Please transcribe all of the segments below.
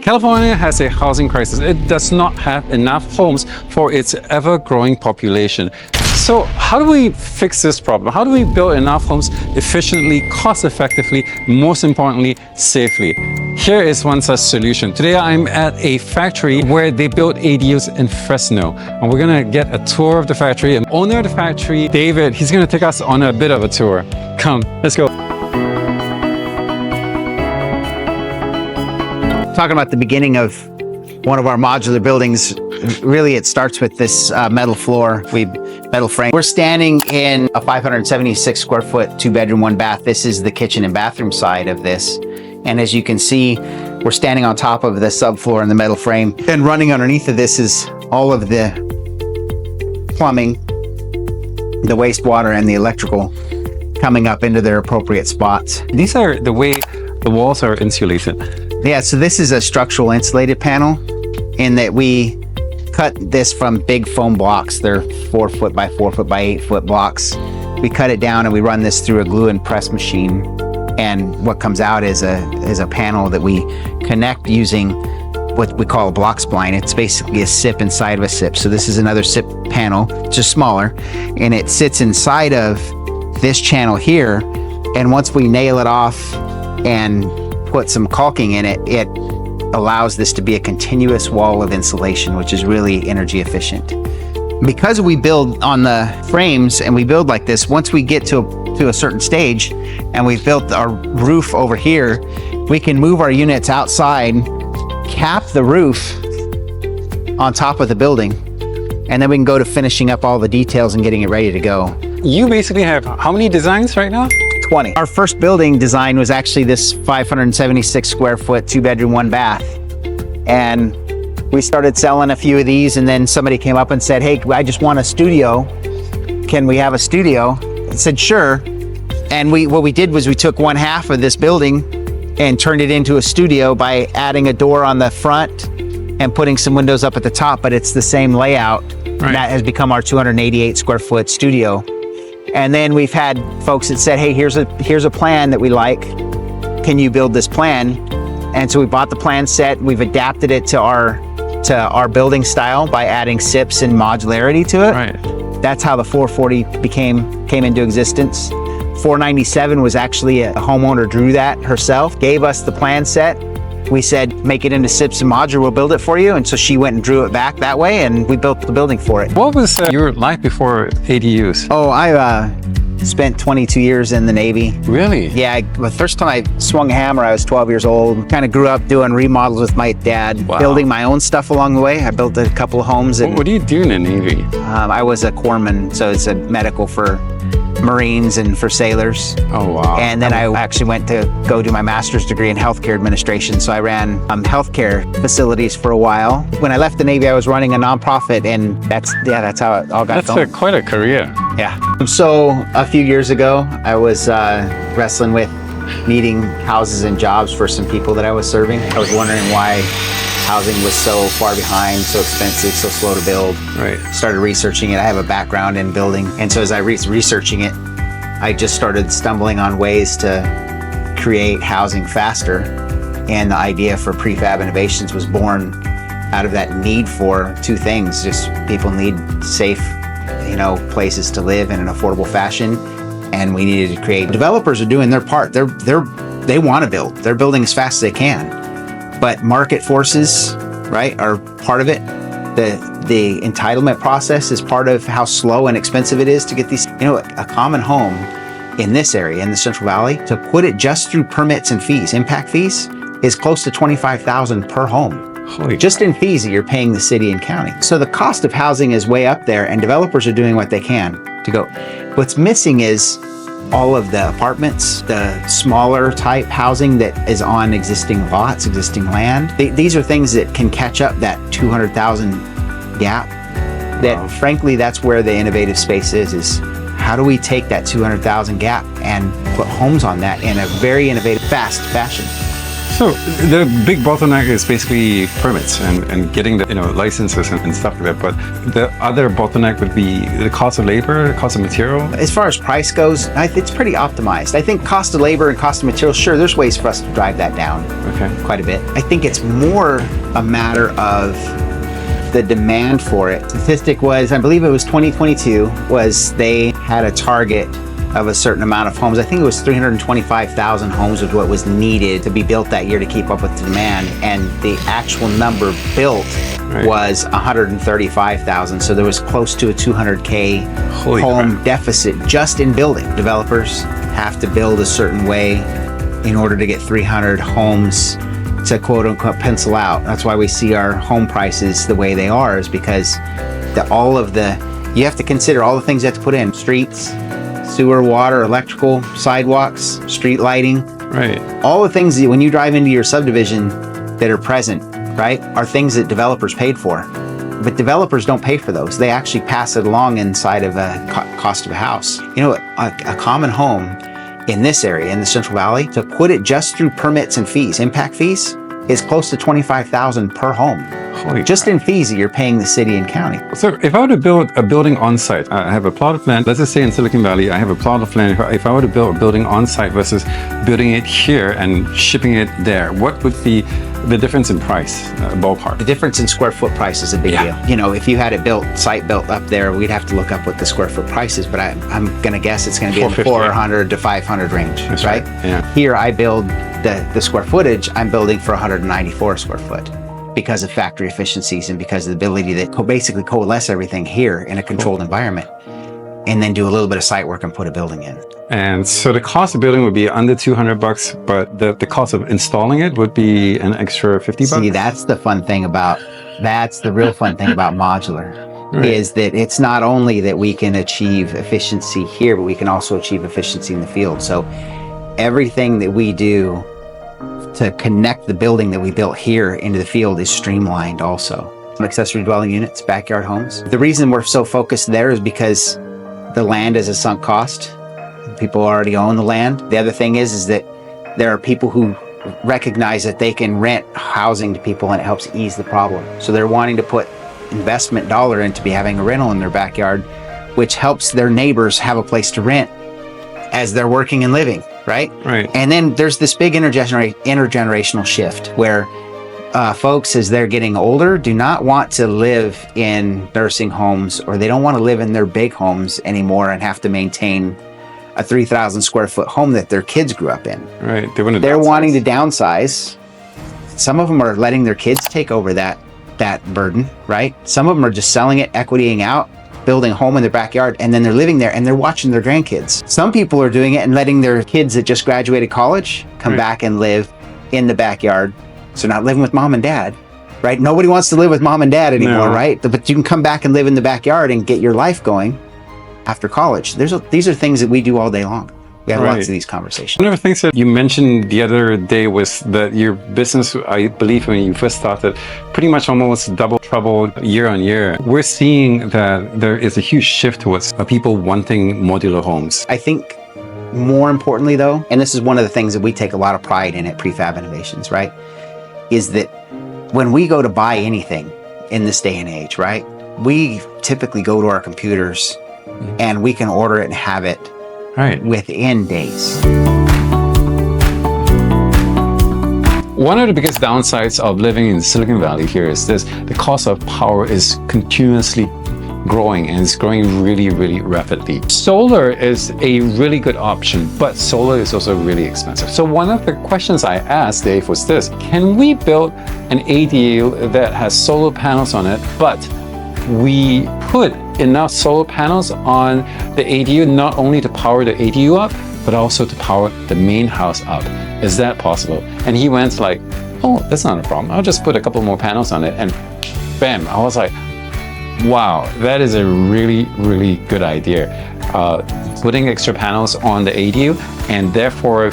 California has a housing crisis. It does not have enough homes for its ever-growing population. So how do we fix this problem? How do we build enough homes efficiently, cost-effectively, most importantly, safely? Here is one such solution. Today I'm at a factory where they build ADUs in Fresno, and we're gonna get a tour of the factory. And owner of the factory, David, he's gonna take us on a bit of a tour. Come, let's go. Talking about the beginning of one of our modular buildings, really it starts with this metal floor, metal frame. We're standing in a 576 square foot, 2-bedroom, 1-bath. This is the kitchen and bathroom side of this. And as you can see, we're standing on top of the subfloor and the metal frame. And running underneath of this is all of the plumbing, the wastewater, and the electrical coming up into their appropriate spots. These are the way the walls are insulated. Yeah, so this is a structural insulated panel in that we cut this from big foam blocks. They're 4 foot by 4 foot by 8 foot blocks. We cut it down and we run this through a glue and press machine. And what comes out is a panel that we connect using what we call a block spline. It's basically a SIP inside of a SIP. So this is another SIP panel, just smaller, and it sits inside of this channel here. And once we nail it off and put some caulking in it, it allows this to be a continuous wall of insulation, which is really energy efficient. Because we build on the frames and we build like this, once we get to a certain stage and we've built our roof over here, we can move our units outside, cap the roof on top of the building, and then we can go to finishing up all the details and getting it ready to go. You basically have how many designs right now? 20. Our first building design was actually this 576 square foot, 2-bedroom, 1-bath. And we started selling a few of these, and then somebody came up and said, hey, I just want a studio. Can we have a studio? I said, sure. And what we did was we took one half of this building and turned it into a studio by adding a door on the front and putting some windows up at the top, but it's the same layout. Right. That has become our 288 square foot studio. And then we've had folks that said, hey, here's a plan that we like. Can you build this plan? And so we bought the plan set. We've adapted it to our building style by adding SIPs and modularity to it. Right. That's how the 440 came into existence. 497 was actually a homeowner drew that herself, gave us the plan set. We said, make it into SIPs and modular, we'll build it for you. And so she went and drew it back that way, and we built the building for it. What was your life before ADUs? Oh, I spent 22 years in the Navy. Really? Yeah, the first time I swung a hammer, I was 12 years old. Kind of grew up doing remodels with my dad, Wow. building my own stuff along the way. I built a couple of homes. And What do you do in the Navy? I was a corpsman, so it's a medical for Marines and for sailors. Oh, wow. And then I actually went to go do my master's degree in healthcare administration. So I ran healthcare facilities for a while. When I left the Navy, I was running a nonprofit, and that's how it all got going. That's quite a career. Yeah. So a few years ago, I was wrestling with needing houses and jobs for some people that I was serving. I was wondering why housing was so far behind, so expensive, so slow to build. Right. Started researching it. I have a background in building. And so as I researching it, I just started stumbling on ways to create housing faster. And the idea for Prefab Innovations was born out of that need for two things. Just people need safe, places to live in an affordable fashion. And we needed to create. Developers are doing their part. They want to build. They're building as fast as they can. But market forces, right, are part of it. The entitlement process is part of how slow and expensive it is to get these. A common home in this area, in the Central Valley, to put it just through permits and fees, impact fees, is close to $25,000 per home. Holy just in fees that you're paying the city and county. So the cost of housing is way up there, and developers are doing what they can to go. What's missing is all of the apartments, the smaller type housing that is on existing lots, existing land. These are things that can catch up that 200,000 gap. That Wow. Frankly, that's where the innovative space is how do we take that 200,000 gap and put homes on that in a very innovative, fast fashion? So the big bottleneck is basically permits and getting the licenses and stuff like that. But the other bottleneck would be the cost of labor, the cost of material. As far as price goes, it's pretty optimized. I think cost of labor and cost of material, sure, there's ways for us to drive that down quite a bit. I think it's more a matter of the demand for it. Statistic was, I believe it was 2022, was they had a target of a certain amount of homes. I think it was 325,000 homes was what was needed to be built that year to keep up with the demand. And the actual number built was 135,000. So there was close to a 200K home deficit just in building. Developers have to build a certain way in order to get 300 homes to quote unquote pencil out. That's why we see our home prices the way they are, is because you have to consider all the things you have to put in: streets, sewer, water, electrical, sidewalks, street lighting. Right. All the things that when you drive into your subdivision that are present, right, are things that developers paid for. But developers don't pay for those. They actually pass it along inside of a cost of a house. A common home in this area, in the Central Valley, to put it just through permits and fees, impact fees, is close to $25,000 per home. Just in fees that you're paying the city and county. So if I were to build a building on site, I have a plot of land, let's just say in Silicon Valley, I have a plot of land. If I were to build a building on site versus building it here and shipping it there, what would be the difference in price, ballpark? The difference in square foot price is a big deal. If you had it site built up there, we'd have to look up what the square foot price is, but I'm gonna guess it's gonna be in the 400 to 500 range, right? Yeah. Here I build the square footage, I'm building for 194 square foot because of factory efficiencies and because of the ability to basically coalesce everything here in a controlled environment and then do a little bit of site work and put a building in. And so the cost of building would be under $200, but the cost of installing it would be an extra $50. See, that's the real fun thing about modular, is that it's not only that we can achieve efficiency here, but we can also achieve efficiency in the field. So everything that we do to connect the building that we built here into the field is streamlined also. Accessory dwelling units, backyard homes. The reason we're so focused there is because the land is a sunk cost. People already own the land. The other thing is that there are people who recognize that they can rent housing to people and it helps ease the problem. So they're wanting to put investment dollar into having a rental in their backyard, which helps their neighbors have a place to rent as they're working and living, right? Right. And then there's this big intergenerational shift where folks, as they're getting older, do not want to live in nursing homes, or they don't want to live in their big homes anymore and have to maintain a 3,000 square foot home that their kids grew up in. Right. They're wanting to downsize. Some of them are letting their kids take over that burden, right? Some of them are just selling it, equitying out, building a home in their backyard, and then they're living there and they're watching their grandkids. Some people are doing it and letting their kids that just graduated college come back and live in the backyard. So not living with mom and dad, right? Nobody wants to live with mom and dad anymore, right? But you can come back and live in the backyard and get your life going after college. These are things that we do all day long. We have lots of these conversations. One of the things that you mentioned the other day was that your business, I believe when you first started, pretty much almost double trouble year on year. We're seeing that there is a huge shift towards people wanting modular homes. I think more importantly though, and this is one of the things that we take a lot of pride in at Prefab Innovations, right? Is that when we go to buy anything in this day and age, right? We typically go to our computers and we can order it and have it within days. One of the biggest downsides of living in Silicon Valley here is this: the cost of power is continuously growing, and it's growing really, really rapidly. Solar is a really good option, but solar is also really expensive. So one of the questions I asked Dave was this: can we build an ADU that has solar panels on it, but we put enough solar panels on the ADU not only to power the ADU up, but also to power the main house up? Is that possible? And he went like, oh, that's not a problem. I'll just put a couple more panels on it, and bam, I was like, wow, that is a really, really good idea. Putting extra panels on the ADU and therefore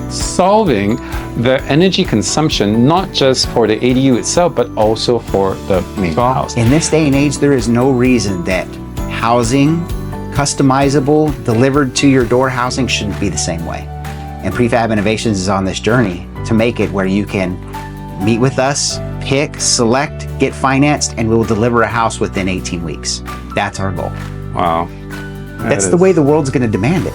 solving the energy consumption, not just for the ADU itself, but also for the main house. In this day and age, there is no reason that housing, customizable, delivered to your door housing shouldn't be the same way. And Prefab Innovations is on this journey to make it where you can meet with us, pick, select, get financed, and we'll deliver a house within 18 weeks. That's our goal. Wow. That's the way the world's going to demand it.